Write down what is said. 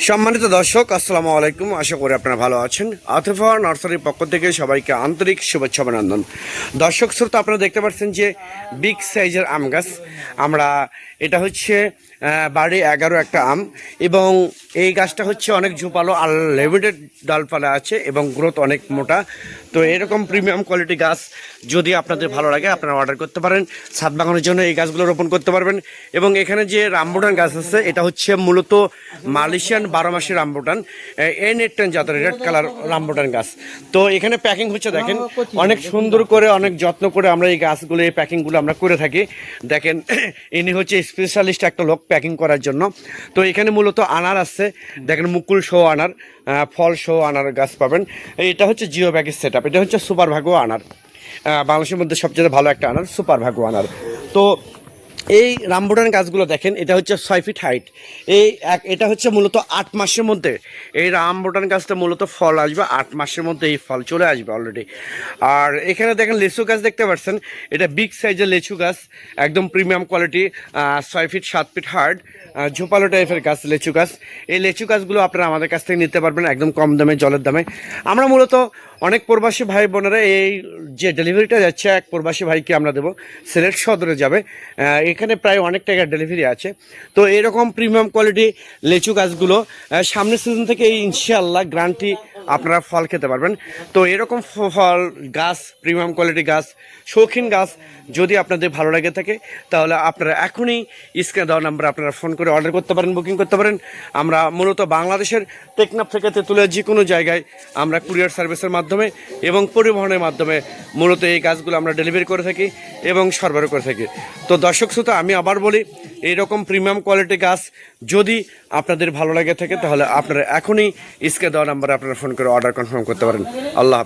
সম্মানিত দর্শক, আসসালামু আলাইকুম। আশা করি আপনারা ভালো আছেন। আতিফা নার্সারির পক্ষ থেকে সবাইকে আন্তরিক শুভেচ্ছা অভিনন্দন। দর্শক শ্রোতা, আপনারা দেখতে পাচ্ছেন যে বিগ সাইজের আম গাছ। এটা হচ্ছে বাড়ি 11 একটা আম, এবং এই গাছটা হচ্ছে অনেক ঝোপালো আর লিমিটেড ডালপালা আছে এবং গ্রোথ অনেক মোটা। তো এরকম প্রিমিয়াম কোয়ালিটি গাছ যদি আপনাদের ভালো লাগে, আপনারা অর্ডার করতে পারেন। ছাদ বাগানের জন্য এই গাছগুলো রোপণ করতে পারবেন। এবং এখানে যে রামবুটান গাছ আছে, এটা হচ্ছে মূলত মালয়েশিয়ান 12 মাসের রামবুটান, N810 জাতের রেড কালার রামবুটান গাছ। তো এখানে প্যাকিং হচ্ছে দেখেন, অনেক সুন্দর করে অনেক যত্ন করে আমরা এই গাছগুলো, এই প্যাকিংগুলো আমরা করে থাকি। দেখেন, ইনি হচ্ছে স্পেশালিস্ট একটা লোক প্যাকিং করার জন্য। তো এখানে মূলত আনার আছে, দেখেন মুকুল সহ আনার, ফল সহ আনার গাছ পাবেন। এটা হচ্ছে জিও ব্যাগের সেট আপ। এটা হচ্ছে সুপার ভাগো আনার, বাংলাদেশের মধ্যে সবচেয়ে ভালো একটা আনার, সুপার ভাগো আনার। তো এই রামবুটান গাছগুলো দেখেন, এটা হচ্ছে 6 ফিট হাইট। এটা হচ্ছে মূলত 8 মাসের মধ্যে এই রামবুটান গাছটা মূলত ফল আসবে। 8 মাসের মধ্যে এই ফল চলে আসবে অলরেডি। আর এখানে দেখেন লিচু গাছ দেখতে পাচ্ছেন, এটা বিগ সাইজের লিচু গাছ, একদম premium quality, 6 feet 7 feet hard, ঝোপালো টাইপের গাছ, লিচু গাছ। এই লিচু গাছগুলো আপনারা আমাদের কাছ থেকে নিতে পারবেন একদম কম দামে, জলের দামে। আমরা মূলত অনেক প্রবাসী ভাই বোনেরা, এই যে ডেলিভারিটা যাচ্ছে, এক প্রবাসী ভাইকে আমরা দেবো, সিলেট সদরে যাবে। এখানে প্রায় অনেক টাকার ডেলিভারি আছে। তো এরকম প্রিমিয়াম কোয়ালিটি লিচু গাছগুলো সামনের সিজন থেকে ইনশাআল্লাহ গ্যারান্টি আপনারা ফল খেতে পারবেন। তো এরকম ফল গাছ, প্রিমিয়াম কোয়ালিটি গাছ, শৌখিন গাছ যদি আপনাদের ভালো লাগে থাকে, তাহলে আপনারা এখনই স্ক্রিনে দেওয়া নাম্বারে আপনারা ফোন করে অর্ডার করতে পারেন, বুকিং করতে পারেন। আমরা মূলত বাংলাদেশের টেকনাফ থেকে তেঁতুলিয়া যে কোনো জায়গায় আমরা কুরিয়ার সার্ভিসের মাধ্যমে এবং পরিবহনের মাধ্যমে মূলত এই গাছগুলো আমরা ডেলিভারি করে থাকি এবং সরবরাহ করে থাকি। তো দর্শক শ্রোতা, আমি আবার বলি, এইরকম প্রিমিয়াম কোয়ালিটি গাছ যদি আপনাদের ভালো লাগে থাকে, তাহলে আপনারা এখনই স্ক্রিনে দেওয়া নাম্বারে আপনারা ফোন করে অর্ডার কনফার্ম করতে পারেন। আল্লাহ হাফেজ।